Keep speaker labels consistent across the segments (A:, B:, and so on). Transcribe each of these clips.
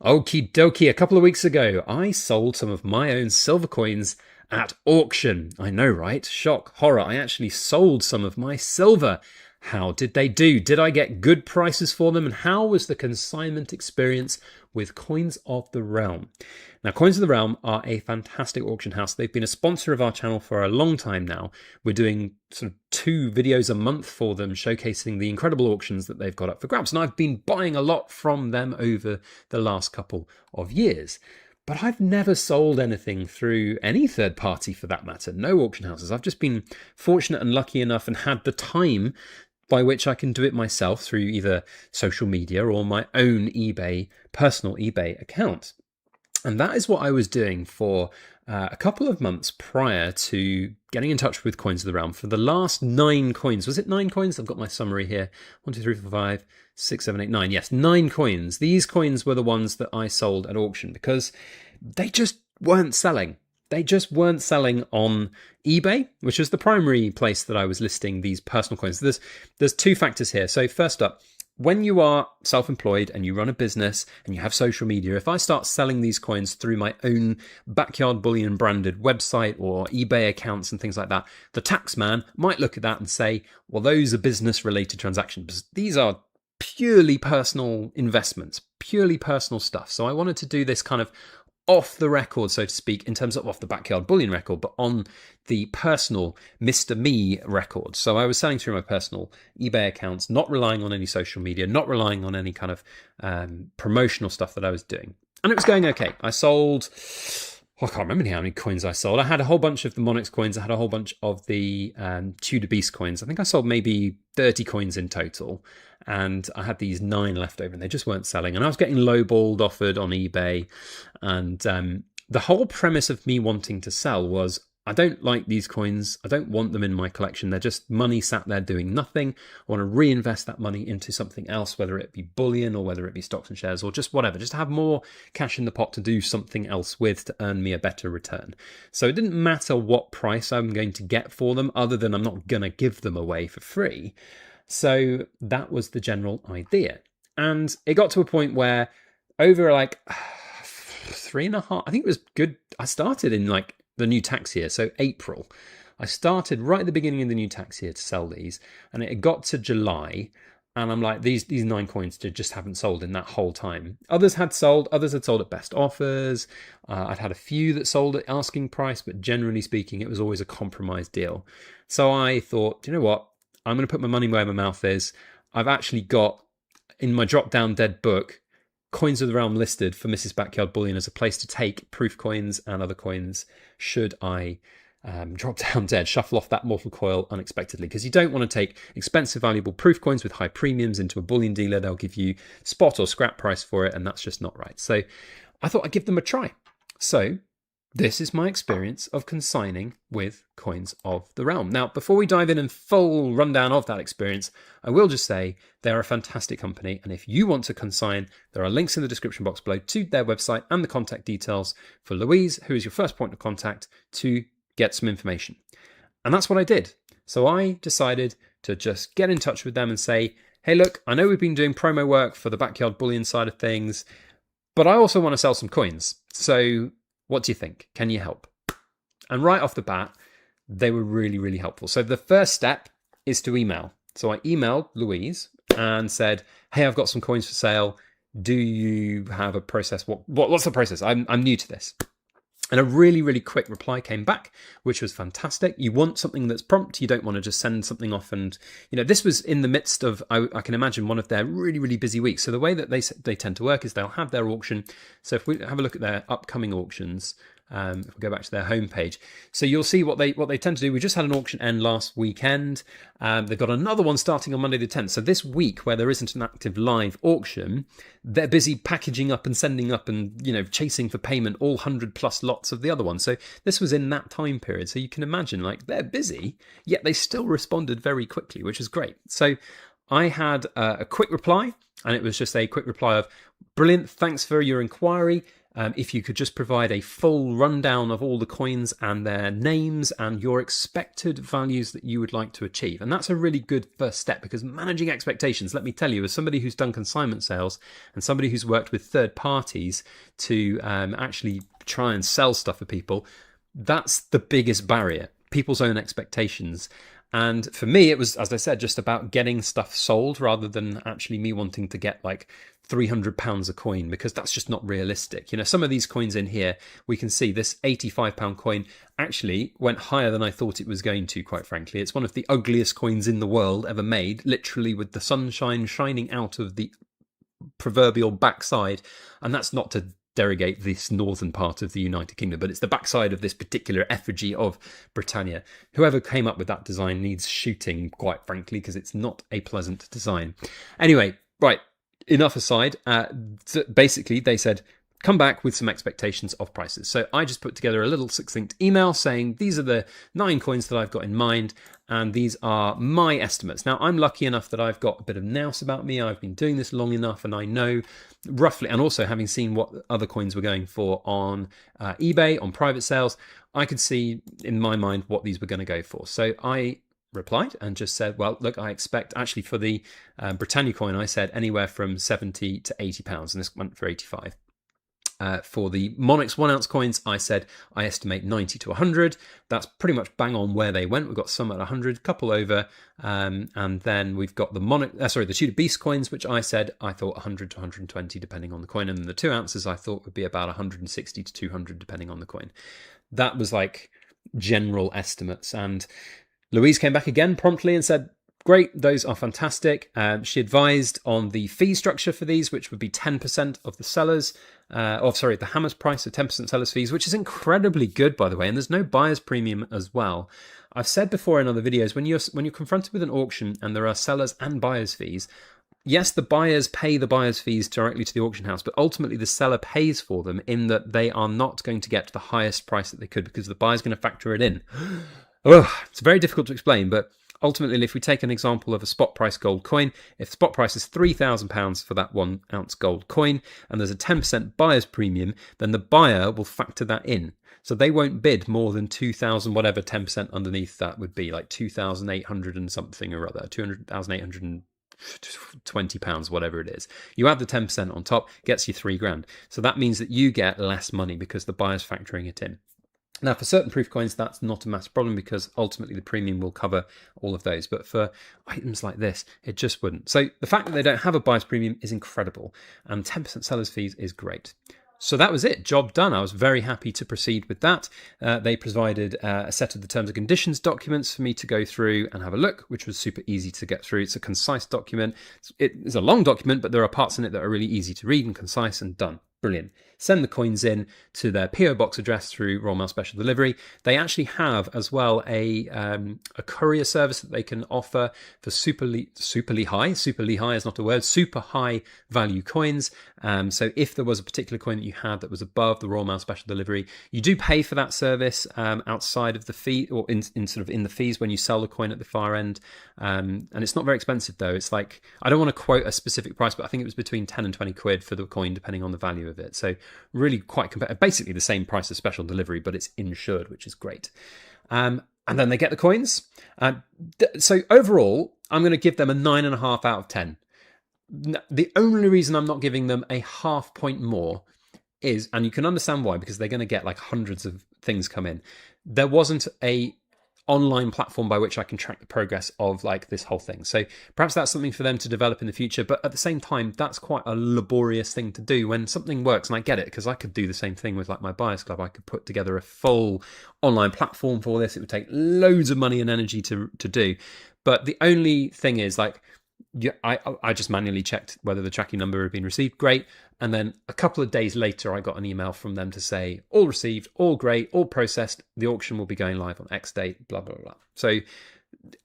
A: Okie dokie, a couple of weeks ago, I sold some of my own silver coins at auction. I know, right? Shock, horror. I actually sold some of my silver. How did they do? Did I get good prices for them? And how was the consignment experience with Coins of the Realm? Now, Coins of the Realm are a fantastic auction house. They've been a sponsor of our channel for a long time now. We're doing sort of 2 videos a month for them, showcasing the incredible auctions that they've got up for grabs. And I've been buying a lot from them over the last couple of years. But I've never sold anything through any third party for that matter, no auction houses. I've just been fortunate and lucky enough and had the time by which I can do it myself through either social media or my own personal eBay account. And that is what I was doing for a couple of months prior to getting in touch with Coins of the Realm. For the last 9 coins, was it 9 coins? I've got my summary here. 1, 2, 3, 4, 5, 6, 7, 8, 9. Yes, 9 coins. These coins were the ones that I sold at auction because they just weren't selling. They just weren't selling on eBay, which is the primary place that I was listing these personal coins. There's 2 factors here. So first up, when you are self-employed and you run a business and you have social media, if I start selling these coins through my own Backyard Bullion branded website or eBay accounts and things like that, the tax man might look at that and say, well, those are business related transactions. These are purely personal investments, purely personal stuff. So I wanted to do this kind of off the record, so to speak, in terms of off the Backyard Bullion record, but on the personal Mr. Me record. So I was selling through my personal eBay accounts, not relying on any social media, not relying on any kind of promotional stuff that I was doing. And it was going okay. I sold, I can't remember how many coins I sold. I had a whole bunch of the Monarchs coins. I had a whole bunch of the Tudor Beast coins. I think I sold maybe 30 coins in total. And I had these 9 left over and they just weren't selling. And I was getting lowballed offered on eBay. And the whole premise of me wanting to sell was, I don't like these coins. I don't want them in my collection. They're just money sat there doing nothing. I want to reinvest that money into something else, whether it be bullion or whether it be stocks and shares or just whatever, just to have more cash in the pot to do something else with to earn me a better return. So it didn't matter what price I'm going to get for them, other than I'm not going to give them away for free. So that was the general idea. And it got to a point where over like 3.5, I think it was good. I started in like the new tax year, so April. I started right at the beginning of the new tax year to sell these, and it got to July, and I'm like, these 9 coins just haven't sold in that whole time. Others had sold at best offers. I'd had a few that sold at asking price, but generally speaking, it was always a compromise deal. So I thought, you know what? I'm going to put my money where my mouth is. I've actually got in my drop down dead book Coins of the Realm listed for Mrs. Backyard Bullion as a place to take proof coins and other coins should I drop down dead, shuffle off that mortal coil unexpectedly, because you don't want to take expensive, valuable proof coins with high premiums into a bullion dealer. They'll give you spot or scrap price for it, and that's just not right. So I thought I'd give them a try. So this is my experience of consigning with Coins of the Realm. Now, before we dive in and full rundown of that experience, I will just say they're a fantastic company. And if you want to consign, there are links in the description box below to their website and the contact details for Louise, who is your first point of contact, to get some information. And that's what I did. So I decided to just get in touch with them and say, hey, look, I know we've been doing promo work for the Backyard Bullion side of things, but I also want to sell some coins. So what do you think? Can you help? And right off the bat, they were really, really helpful. So the first step is to email. So I emailed Louise and said, hey, I've got some coins for sale. Do you have a process? What's the process? I'm new to this. And a really, really quick reply came back, which was fantastic. You want something that's prompt. You don't want to just send something off. And, this was in the midst of, I can imagine, one of their really, really busy weeks. So the way that they tend to work is they'll have their auction. So if we have a look at their upcoming auctions, if we go back to their homepage, so you'll see what they tend to do. We just had an auction end last weekend. They've got another one starting on Monday the 10th. So this week, where there isn't an active live auction, they're busy packaging up and sending up and chasing for payment all 100+ lots of the other one. So this was in that time period. So you can imagine, like, they're busy, yet they still responded very quickly, which is great. So I had a quick reply, and it was just a quick reply of, brilliant, thanks for your inquiry. if you could just provide a full rundown of all the coins and their names and your expected values that you would like to achieve. And that's a really good first step, because managing expectations, let me tell you, as somebody who's done consignment sales and somebody who's worked with third parties to actually try and sell stuff for people, that's the biggest barrier, people's own expectations. And for me, it was, as I said, just about getting stuff sold rather than actually me wanting to get like £300 a coin, because that's just not realistic. You know, some of these coins in here, we can see this £85 coin actually went higher than I thought it was going to, quite frankly. It's one of the ugliest coins in the world ever made, literally with the sunshine shining out of the proverbial backside. And that's not to derogate this northern part of the United Kingdom, but it's the backside of this particular effigy of Britannia. Whoever came up with that design needs shooting, quite frankly, because it's not a pleasant design. Anyway, right, enough aside. Basically, they said, come back with some expectations of prices. So I just put together a little succinct email saying, these are the 9 coins that I've got in mind, and these are my estimates. Now, I'm lucky enough that I've got a bit of nous about me. I've been doing this long enough, and I know roughly, and also having seen what other coins were going for on eBay, on private sales, I could see in my mind what these were going to go for. So I replied and just said, well, look, I expect, actually for the Britannia coin, I said anywhere from 70 to 80 pounds, and this went for 85. For the Monix 1 ounce coins, I said I estimate 90 to 100. That's pretty much bang on where they went. We've got some at 100, couple over, and then we've got the Tudor Beast coins, which I said I thought 100 to 120 depending on the coin, and then the 2 ounces I thought would be about 160 to 200 depending on the coin. That was like general estimates, and Louise came back again promptly and said, great, those are fantastic. She advised on the fee structure for these, which would be 10% of the sellers, the hammer's price, so 10% sellers fees, which is incredibly good, by the way. And there's no buyer's premium as well. I've said before in other videos, when you're confronted with an auction and there are sellers and buyer's fees, yes, the buyers pay the buyer's fees directly to the auction house, but ultimately the seller pays for them, in that they are not going to get to the highest price that they could, because the buyer's going to factor it in. It's very difficult to explain, but ultimately, if we take an example of a spot price gold coin, if the spot price is £3,000 for that 1 ounce gold coin, and there's a 10% buyer's premium, then the buyer will factor that in. So they won't bid more than 2,000, whatever 10% underneath that would be, like 2,800 and something or other, 200,820 pounds, whatever it is. You add the 10% on top, gets you £3,000. So that means that you get less money because the buyer's factoring it in. Now, for certain proof coins, that's not a massive problem, because ultimately the premium will cover all of those. But for items like this, it just wouldn't. So the fact that they don't have a buyer's premium is incredible, and 10% seller's fees is great. So that was it, job done. I was very happy to proceed with that. They provided a set of the terms and conditions documents for me to go through and have a look, which was super easy to get through. It's a concise document. It's a long document, but there are parts in it that are really easy to read and concise, and done. Brilliant. Send the coins in to their PO box address through Royal Mail Special Delivery. They actually have as well a courier service that they can offer for super high is not a word, super high value coins. So if there was a particular coin that you had that was above the Royal Mail Special Delivery, you do pay for that service outside of the fee, or in the fees when you sell the coin at the far end. And it's not very expensive though. It's like, I don't want to quote a specific price, but I think it was between 10 and 20 quid for the coin, depending on the value of it. So really quite competitive, basically the same price as special delivery, but it's insured, which is great. And then they get the coins. So overall, I'm going to give them a 9.5 out of 10. The only reason I'm not giving them a half point more is, and you can understand why, because they're going to get like hundreds of things come in. There wasn't a online platform by which I can track the progress of like this whole thing. So perhaps that's something for them to develop in the future, but at the same time, that's quite a laborious thing to do when something works. And I get it, because I could do the same thing with like my Buyers Club. I could put together a full online platform for this. It would take loads of money and energy to do. But the only thing is, like, I just manually checked whether the tracking number had been received. Great. And then a couple of days later, I got an email from them to say, all received, all great, all processed. The auction will be going live on X date, blah, blah, blah. So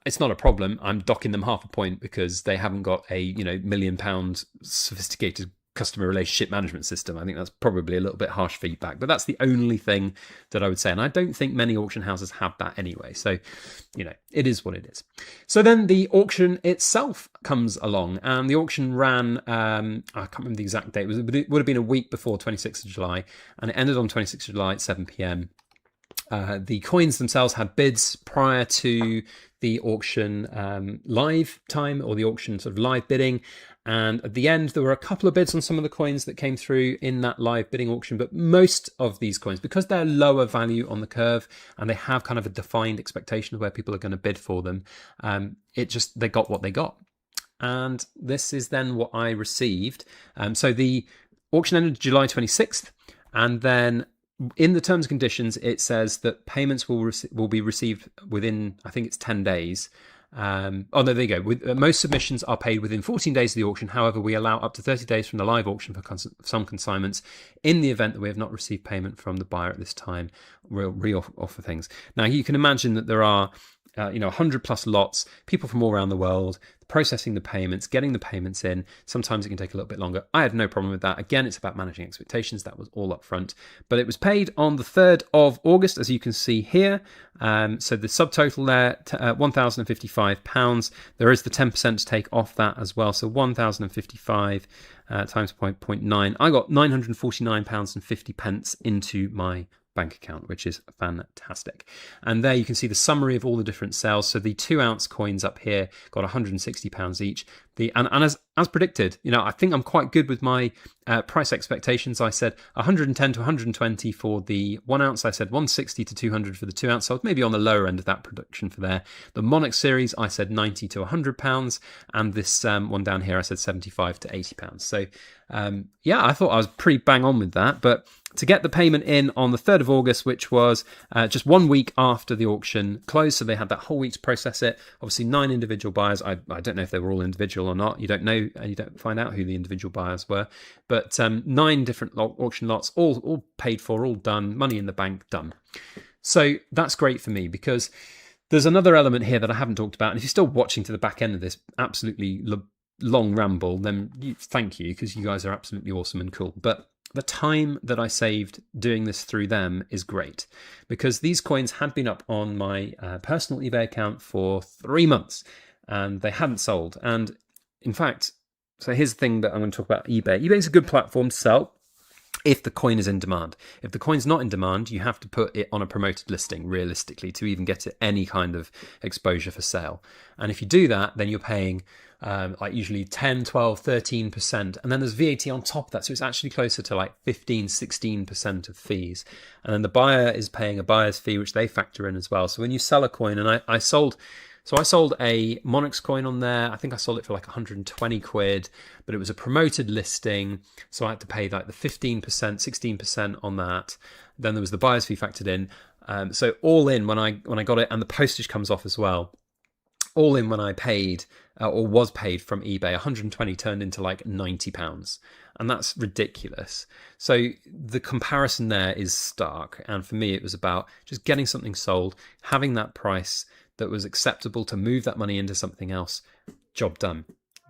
A: it's not a problem. I'm docking them half a point because they haven't got a £1 million sophisticated customer relationship management system. I think that's probably a little bit harsh feedback, but that's the only thing that I would say. And I don't think many auction houses have that anyway. So, it is what it is. So then the auction itself comes along, and the auction ran, I can't remember the exact date, it would have been a week before 26th of July, and it ended on 26th of July at 7 p.m. The coins themselves had bids prior to the auction live time, or the auction sort of live bidding. And at the end, there were a couple of bids on some of the coins that came through in that live bidding auction. But most of these coins, because they're lower value on the curve and they have kind of a defined expectation of where people are going to bid for them, they got what they got. And this is then what I received. So the auction ended July 26th. And then in the terms and conditions, it says that payments will be received within, I think it's 10 days. No, there you go. Most submissions are paid within 14 days of the auction. However, we allow up to 30 days from the live auction for some consignments. In the event that we have not received payment from the buyer at this time, we'll re-offer things. Now, you can imagine that there are 100 plus lots, people from all around the world, processing the payments, getting the payments in. Sometimes it can take a little bit longer. I had no problem with that. Again, it's about managing expectations. That was all up front. But it was paid on the 3rd of August, as you can see here. So the subtotal there, £1,055. There is the 10% to take off that as well. So 1,055 times 0.9. I got £949.50 into my bank account, which is fantastic. And there you can see the summary of all the different sales. So the 2 ounce coins up here got £160 each. And as predicted, I think I'm quite good with my price expectations. I said 110 to 120 for the 1 ounce. I said 160 to 200 for the 2 ounce. So I was maybe on the lower end of that production for there. The Monarch series, I said 90 to 100 pounds, and this one down here, I said 75 to 80 pounds. So I thought I was pretty bang on with that. But to get the payment in on the 3rd of August, which was just 1 week after the auction closed, so they had that whole week to process it. Obviously, 9 individual buyers. I don't know if they were all individual or not. You don't know, and you don't find out who the individual buyers were. But 9 different auction lots, all paid for, all done, money in the bank, done. So that's great for me, because there's another element here that I haven't talked about. And if you're still watching to the back end of this absolutely long ramble, then thank you, because you guys are absolutely awesome and cool. But the time that I saved doing this through them is great, because these coins had been up on my personal eBay account for 3 months and they hadn't sold. And in fact, so here's the thing that I'm going to talk about eBay. eBay is a good platform to sell if the coin is in demand. If the coin's not in demand, you have to put it on a promoted listing, realistically, to even get it any kind of exposure for sale. And if you do that, then you're paying like usually 10, 12, 13%. And then there's VAT on top of that. So it's actually closer to like 15, 16% of fees. And then the buyer is paying a buyer's fee, which they factor in as well. So when you sell a coin, and I sold a Monarchs coin on there. I think I sold it for like 120 quid, but it was a promoted listing. So I had to pay like the 15%, 16% on that. Then there was the buyer's fee factored in. So all in, when I got it, and the postage comes off as well, all in when I paid or was paid from eBay, 120 turned into like £90. And that's ridiculous. So the comparison there is stark. And for me, it was about just getting something sold, having that price that was acceptable to move that money into something else. Job done.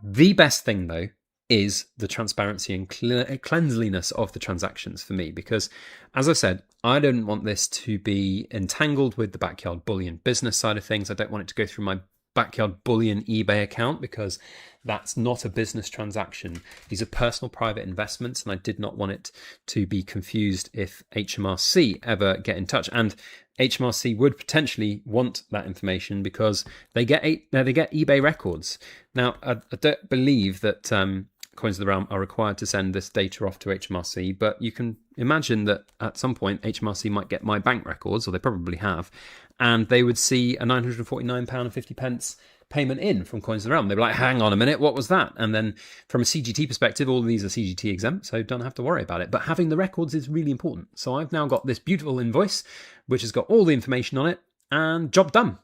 A: The best thing, though, is the transparency and cleanliness of the transactions for me, because, as I said, I don't want this to be entangled with the Backyard Bullion business side of things. I don't want it to go through my Backyard Bullion eBay account, because that's not a business transaction. These are personal private investments, and I did not want it to be confused if HMRC ever get in touch. And HMRC would potentially want that information, because they get eBay records. Now, I don't believe that Coins of the Realm are required to send this data off to HMRC, but you can imagine that at some point HMRC might get my bank records, or they probably have, and they would see a £949.50 payment in from Coins of the Realm. They'd be like, hang on a minute, what was that? And then from a CGT perspective, all of these are CGT exempt, so don't have to worry about it. But having the records is really important. So I've now got this beautiful invoice, which has got all the information on it, and job done.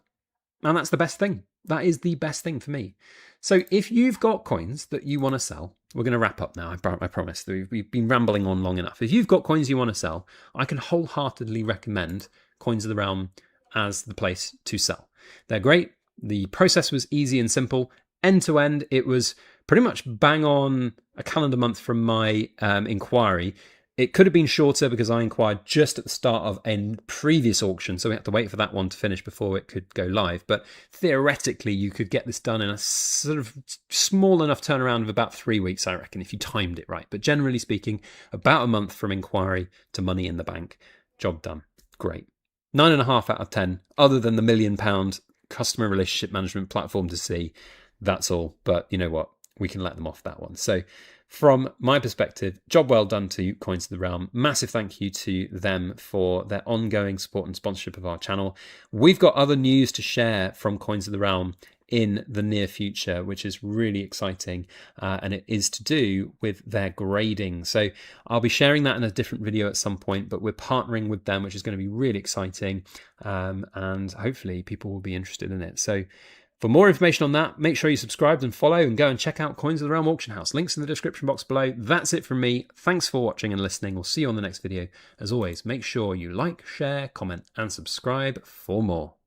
A: And that's the best thing. That is the best thing for me. So if you've got coins that you want to sell, we're going to wrap up now, I promise. We've been rambling on long enough. If you've got coins you want to sell, I can wholeheartedly recommend Coins of the Realm as the place to sell. They're great. The process was easy and simple. End to end, it was pretty much bang on a calendar month from my inquiry. It could have been shorter because I inquired just at the start of a previous auction, so we had to wait for that one to finish before it could go live. But theoretically, you could get this done in a sort of small enough turnaround of about 3 weeks, I reckon, if you timed it right. But generally speaking, about a month from inquiry to money in the bank. Job done. Great. 9.5 out of 10, other than the £1 million customer relationship management platform to see. That's all. But you know what? We can let them off that one. So from my perspective, job well done to Coins of the Realm. Massive thank you to them for their ongoing support and sponsorship of our channel. We've got other news to share from Coins of the Realm in the near future, which is really exciting, and it is to do with their grading. So I'll be sharing that in a different video at some point, but we're partnering with them, which is going to be really exciting, and hopefully people will be interested in it. So for more information on that, make sure you subscribe and follow, and go and check out Coins of the Realm Auction House. Links in the description box below. That's it from me. Thanks for watching and listening. We'll see you on the next video. As always, make sure you like, share, comment, and subscribe for more.